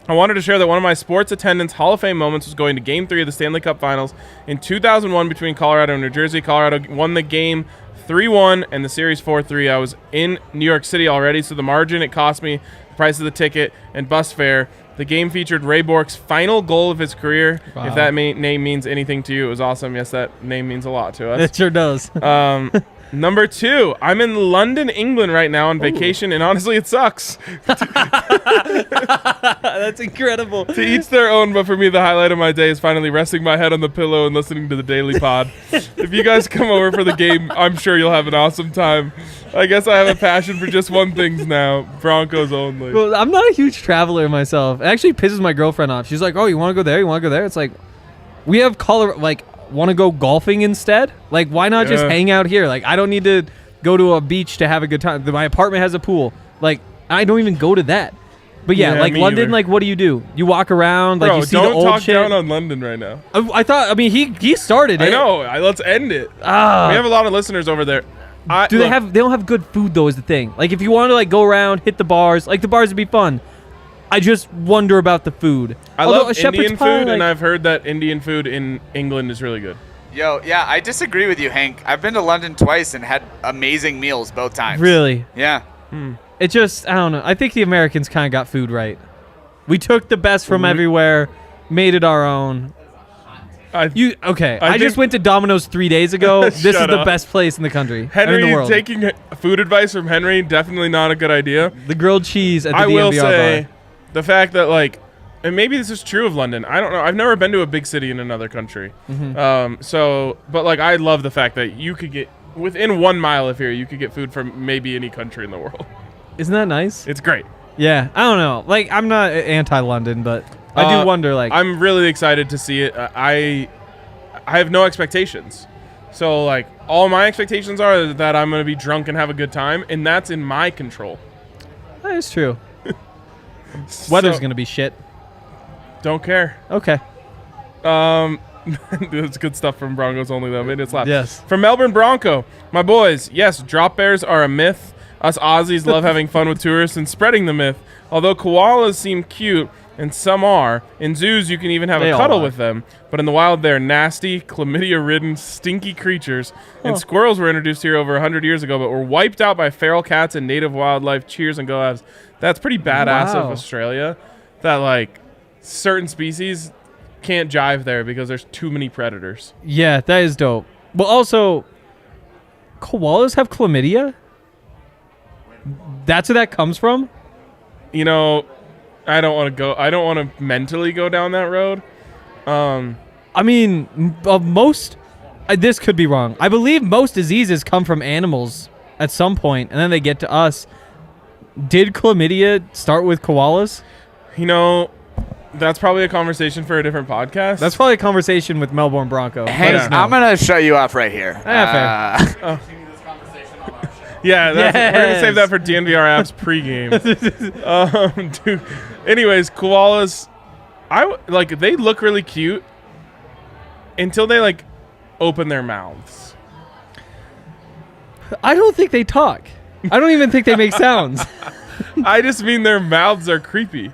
I wanted to share that one of my sports attendance Hall of Fame moments was going to Game 3 of the Stanley Cup Finals in 2001 between Colorado and New Jersey. Colorado won the game 3-1 and the series 4-3. I was in New York City already, so the margin it cost me, the price of the ticket, and bus fare. The game featured Ray Bork's final goal of his career. Wow. If that name means anything to you, it was awesome. Yes, that name means a lot to us. It sure does. Number 2, I'm in London, England right now on vacation, and honestly, it sucks. That's incredible. To each their own, but for me, the highlight of my day is finally resting my head on the pillow and listening to the Daily Pod. If you guys come over for the game, I'm sure you'll have an awesome time. I guess I have a passion for just one thing now, Broncos only. Well, I'm not a huge traveler myself. It actually pisses my girlfriend off. She's like, oh, you want to go there? You want to go there? It's like, we have Colorado, like, want to go golfing instead? Like, why not just hang out here? Like, I don't need to go to a beach to have a good time. My apartment has a pool. Like, I don't even go to that. But yeah, like London, either. Like, what do? You walk around, like, you see the old shit. Don't talk down on London right now. I mean, he started it. I know. Let's end it. We have a lot of listeners over there. They don't have good food, though, is the thing. Like, if you want to, like, go around, hit the bars, like, the bars would be fun. I just wonder about the food. I love Indian food, and I've heard that Indian food in England is really good. Yo, yeah, I disagree with you, Hank. I've been to London twice and had amazing meals both times. Really? Yeah. It just, I don't know. I think the Americans kind of got food right. We took the best from everywhere, made it our own. I just went to Domino's 3 days ago. This is the best place in the country. Henry, in the world. Taking food advice from Henry, definitely not a good idea. The grilled cheese at the DNVR I will say, bar. the fact that, like, and maybe this is true of London. I don't know. I've never been to a big city in another country. But like, I love the fact that you could get within 1 mile of here, you could get food from maybe any country in the world. Isn't that nice? It's great. Yeah, I don't know. Like, I'm not anti-London, but I do wonder. Like, I'm really excited to see it. I have no expectations. So like, all my expectations are that I'm gonna be drunk and have a good time, and that's in my control. that is true. Weather's So, gonna be shit. don't care. Okay. That's good stuff from Broncos Only, though. Made it slap. Yes. From Melbourne Bronco, my boys. Yes, drop bears are a myth. Us Aussies love having fun with tourists and spreading the myth. Although koalas seem cute, and some are, in zoos you can even have They a all cuddle are. with them. But in the wild, they're nasty, chlamydia-ridden, stinky creatures. And squirrels were introduced here over 100 years ago, but were wiped out by feral cats and native wildlife. Cheers and go Avs. That's pretty badass of Wow. Australia. That like certain species can't jive there because there's too many predators. Yeah, that is dope. Well, also, koalas have chlamydia? That's where that comes from? You know, I don't want to mentally go down that road. I mean, most... this could be wrong. I believe most diseases come from animals at some point, and then they get to us. Did chlamydia start with koalas? You know, that's probably a conversation for a different podcast. That's probably a conversation with Melbourne Bronco. Hey, Let us know. I'm going to shut you off right here. fair. yeah, we're gonna save Yes. that for DNVR apps pregame. Dude. Anyways, koalas, they look really cute until they like open their mouths. I don't think they talk. I don't even think they make sounds. I just mean their mouths are creepy.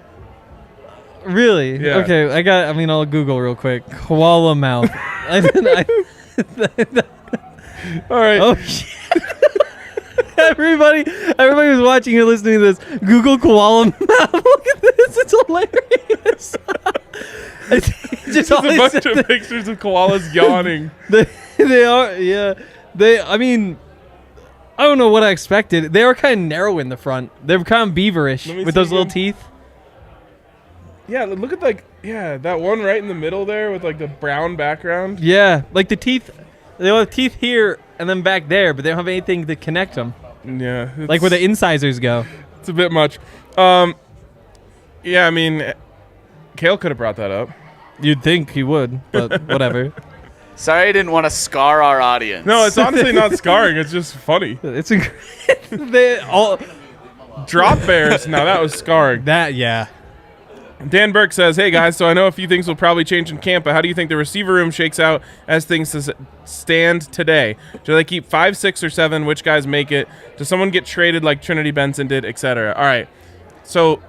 Really? Yeah. Okay, I'll Google real quick. Koala mouth. All right. Oh, shit. Everybody who's watching or listening to this, Google koala mouth. Look at this. It's hilarious. It's just Just a always bunch of pictures of koalas yawning. they are, yeah. I mean, I don't know what I expected. They were kind of narrow in the front. They're kind of beaverish Let me with see those little again. teeth. Yeah, look at that one right in the middle there with like the brown background. Yeah, like the teeth. They have teeth here and then back there, but they don't have anything to connect them. Yeah, Like where the incisors go. it's a bit much. Yeah, I mean, Kale could have brought that up. You'd think he would, but whatever. Sorry I didn't want to scar our audience. No, it's honestly not scarring. It's just funny. It's they all Drop bears. Now that was scarring. that. Yeah. Dan Burke says, "Hey guys, so I know a few things will probably change in camp, but how do you think the receiver room shakes out as things stand today? Do they keep 5, 6, or 7? Which guys make it? Does someone get traded like Trinity Benson did, etc.?" All right. So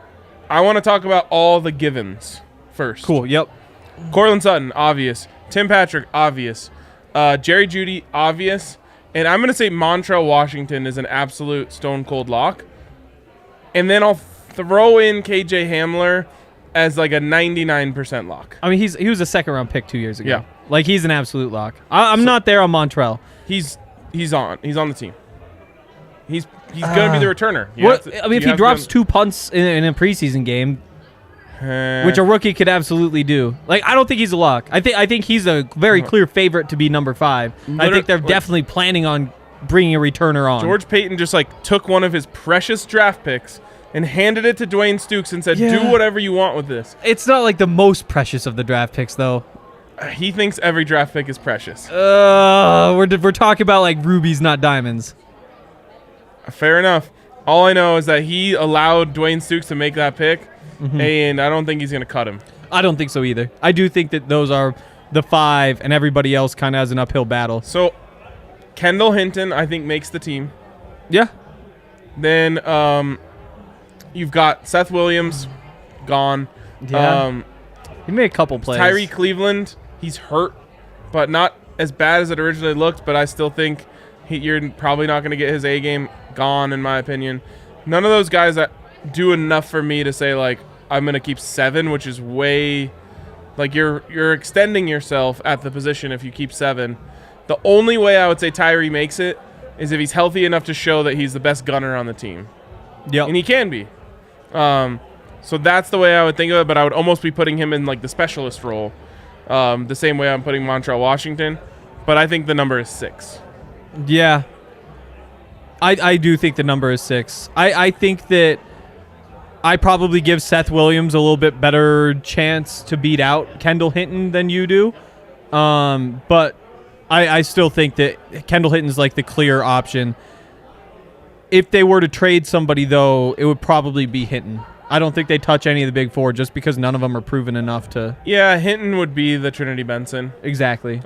I want to talk about all the givens first. Cool. Yep. Cortland Sutton, obvious. Tim Patrick, obvious. Jerry Jeudy, obvious. And I'm going to say Montrell Washington is an absolute stone cold lock. And then I'll throw in KJ Hamler as like a 99% lock. I mean, he was a second round pick 2 years ago. Yeah. Like he's an absolute lock. I'm not there on Montrell. He's on the team. He's going to be the returner. If he drops 2 punts in a preseason game, which a rookie could absolutely do. Like, I don't think he's a lock. I think he's a very clear favorite to be number 5. I think they're definitely planning on bringing a returner on. George Payton just like took one of his precious draft picks and handed it to Dwayne Stukes and said, Yeah. "Do whatever you want with this." It's not like the most precious of the draft picks, though. He thinks every draft pick is precious. We're talking about like rubies, not diamonds. Fair enough. All I know is that he allowed Dwayne Stukes to make that pick, and I don't think he's going to cut him. I don't think so either. I do think that those are the 5, and everybody else kind of has an uphill battle. So Kendall Hinton, I think, makes the team. Yeah. Then you've got Seth Williams, gone. Yeah. He made a couple plays. Tyree Cleveland, he's hurt, but not as bad as it originally looked, but I still think you're probably not going to get his A game. Gone, in my opinion. None of those guys that do enough for me to say, like, I'm going to keep 7, which is way... Like, you're extending yourself at the position if you keep 7. The only way I would say Tyree makes it is if he's healthy enough to show that he's the best gunner on the team. Yep. And he can be. So that's the way I would think of it, but I would almost be putting him in like the specialist role, the same way I'm putting Montreal Washington. But I think the number is 6. Yeah. I do think the number is 6. I think that I probably give Seth Williams a little bit better chance to beat out Kendall Hinton than you do. But I still think that Kendall Hinton's like the clear option. If they were to trade somebody, though, it would probably be Hinton. I don't think they touch any of the big 4 just because none of them are proven enough to. Yeah, Hinton would be the Trinity Benson. Exactly.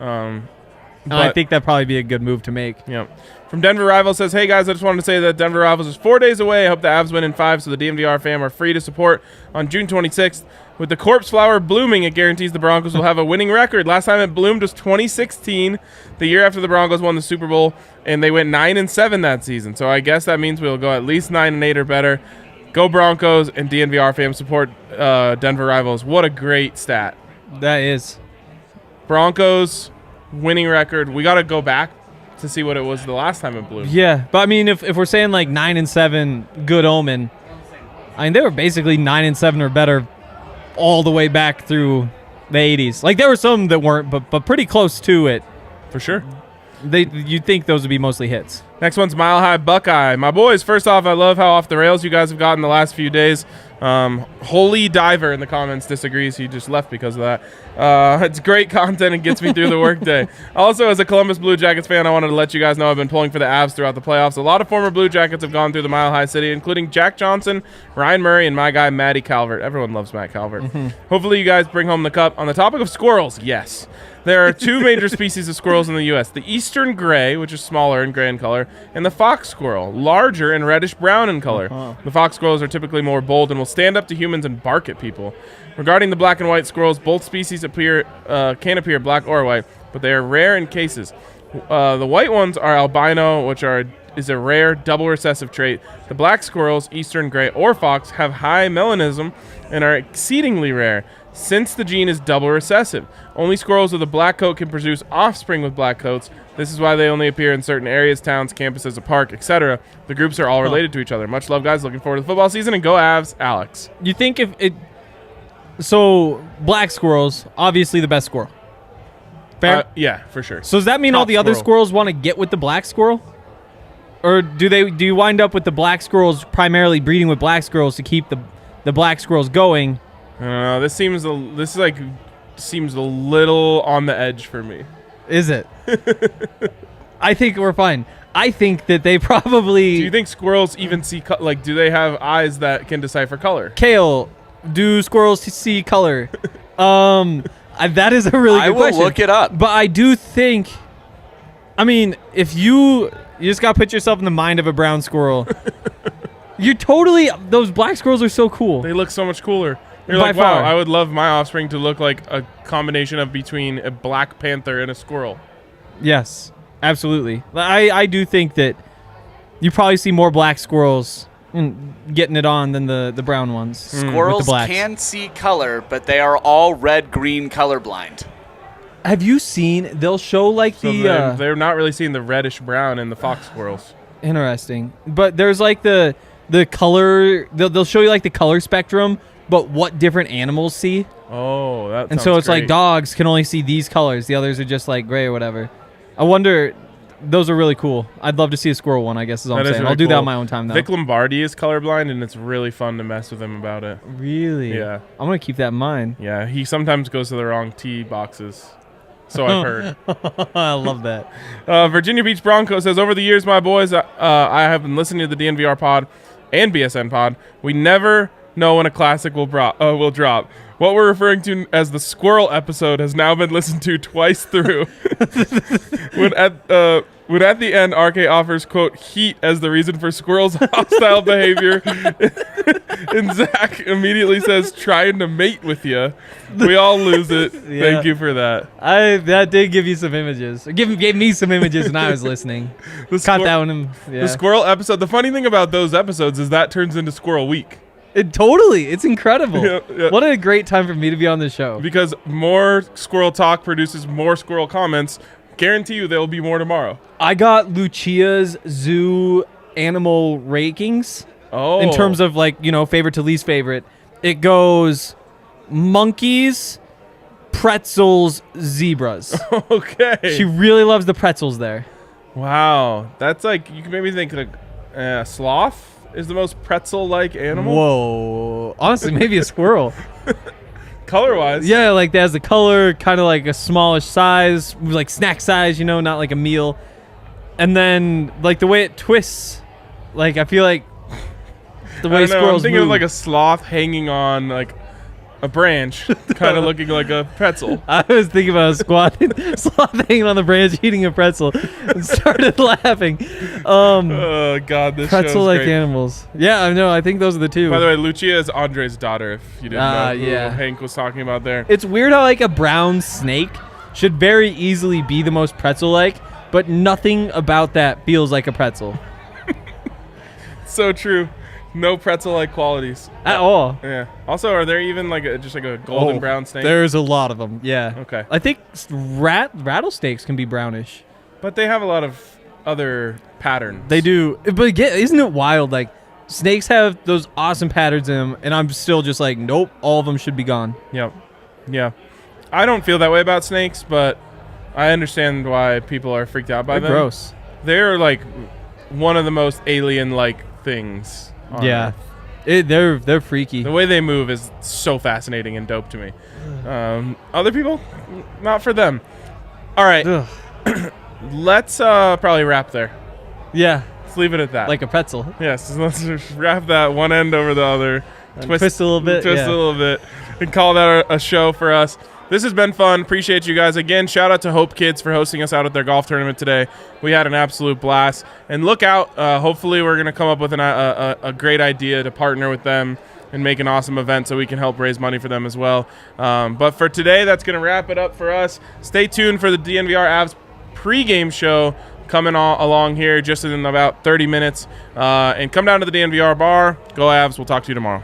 I think that'd probably be a good move to make. Yeah. From Denver Rivals says, hey guys, I just wanted to say that Denver Rivals is 4 days away. I hope the Avs win in 5 so the DNVR fam are free to support on June 26th. With the corpse flower blooming, it guarantees the Broncos will have a winning record. Last time it bloomed was 2016, the year after the Broncos won the Super Bowl, and they went 9-7 that season. So I guess that means we'll go at least 9-8 or better. Go Broncos, and DNVR fam support Denver Rivals. What a great stat. That is. Broncos winning record. We got to go back to see what it was the last time it blew. Yeah, but I mean, if we're saying like 9-7, good omen. I mean, they were basically 9-7 or better all the way back through the 80s. Like there were some that weren't, but pretty close to it. For sure. You'd think those would be mostly hits. Next one's Mile High Buckeye. My boys, first off, I love how off the rails you guys have gotten the last few days. Holy Diver in the comments disagrees. He just left because of that. It's great content and gets me through the workday. Also, as a Columbus Blue Jackets fan, I wanted to let you guys know I've been pulling for the Avs throughout the playoffs. A lot of former Blue Jackets have gone through the Mile High City, including Jack Johnson, Ryan Murray, and my guy, Matty Calvert. Everyone loves Matt Calvert. Hopefully you guys bring home the cup. On the topic of squirrels, yes. There are 2 major species of squirrels in the U.S. The eastern gray, which is smaller and gray in color, and the fox squirrel, larger and reddish-brown in color. The fox squirrels are typically more bold and will stand up to humans and bark at people. Regarding the black and white squirrels, both species can appear black or white, but they are rare in cases. The white ones are albino, which is a rare double recessive trait. The black squirrels, eastern gray or fox, have high melanism and are exceedingly rare. Since the gene is double recessive, only squirrels with a black coat can produce offspring with black coats. This is why they only appear in certain areas, towns, campuses, a park, etc. The groups are all related to each other. Much love, guys. Looking forward to the football season, and go Avs, Alex. You think if it... So, black squirrels, obviously the best squirrel. Fair? Yeah, for sure. So does that mean Top all the other squirrel. squirrels want to get with the black squirrel? Or do you wind up with the black squirrels primarily breeding with black squirrels to keep the black squirrels going? I don't know. This seems a little on the edge for me. Is it? I think we're fine. I think that they probably... Do you think squirrels even see do they have eyes that can decipher color? Kale, do squirrels see color? That is a really good question. I will look it up. But I do think... I mean, if you just got to put yourself in the mind of a brown squirrel. Those black squirrels are so cool. They look so much cooler. You're By like, wow, far. I would love my offspring to look like a combination of between a black panther and a squirrel. Yes, absolutely. I do think that you probably see more black squirrels getting it on than the brown ones. Squirrels with the blacks. can see color, but they are all red-green colorblind. Have you seen? They'll show like So they're not really seeing the reddish brown in the fox squirrels. Interesting, but there's like the color. They'll show you like the color spectrum, but what different animals see. Oh, that. And sounds so it's great. like dogs can only see these colors. The others are just like gray or whatever. I wonder. Those are really cool. I'd love to see a squirrel one, I guess is all I'm saying. Really I'll do that cool. on my own time, though. Vic Lombardi is colorblind, and it's really fun to mess with him about it. Really? Yeah. I'm going to keep that in mind. Yeah, he sometimes goes to the wrong tee boxes. So I've heard. I love that. Virginia Beach Broncos says, over the years, my boys, I have been listening to the DNVR pod and BSN pod. We never know when a classic will drop. What we're referring to as the squirrel episode has now been listened to twice through. When at the end, RK offers, quote, heat as the reason for squirrels' hostile behavior, and Zach immediately says, trying to mate with you. We all lose it. Yeah. Thank you for that. That did give you some images. Gave me some images when I was listening. Caught that one. Yeah. The squirrel episode. The funny thing about those episodes is that turns into Squirrel Week. Totally. It's incredible. Yeah. What a great time for me to be on this show. Because more squirrel talk produces more squirrel comments. Guarantee you there will be more tomorrow. I got Lucia's zoo animal rankings Oh. in terms of favorite to least favorite. it goes monkeys, pretzels, zebras. Okay. She really loves the pretzels there. Wow. That's like, you can maybe think like sloth is the most pretzel-like animal. Whoa. Honestly, maybe a squirrel. Color-wise. Yeah, like that has the color, kind of like a smallish size, like snack size, you know, not like a meal. And then like the way it twists, like I feel like the way I don't know, I'm squirrels thinking move. of like a sloth hanging on like a branch, kind of looking like a pretzel. I was thinking about a sloth hanging on the branch eating a pretzel and started laughing. Oh God, this show's Pretzel-like great. animals. Yeah, I know. I think those are the two. By the way, Lucia is Andre's daughter. If you didn't know who yeah. Hank was talking about there. It's weird how like a brown snake should very easily be the most pretzel-like, but nothing about that feels like a pretzel So true. No pretzel-like qualities. at all. Yeah. Also, are there even like just like a golden brown snake? There's a lot of them. Yeah. Okay. I think rattlesnakes can be brownish. But they have a lot of other patterns. They do. But isn't it wild? Like snakes have those awesome patterns in them, and I'm still just like, nope, all of them should be gone. Yep. Yeah. I don't feel that way about snakes, but I understand why people are freaked out by They're them. gross. They're like one of the most alien-like things. on Yeah. Earth. They're freaky. The way they move is so fascinating and dope to me. Other people, not for them. All right, Ugh. let's probably wrap there. Yeah. Let's leave it at that. Like a pretzel. Yes, let's just wrap that one end over the other. Twist a little bit. Twist Yeah. a little bit. And call that a show for us. This has been fun. Appreciate you guys. Again, shout out to Hope Kids for hosting us out at their golf tournament today. We had an absolute blast. And look out. Hopefully, we're going to come up with a great idea to partner with them and make an awesome event so we can help raise money for them as well. But for today, that's going to wrap it up for us. Stay tuned for the DNVR Avs pregame show coming along here just in about 30 minutes. And come down to the DNVR bar. Go Avs. We'll talk to you tomorrow.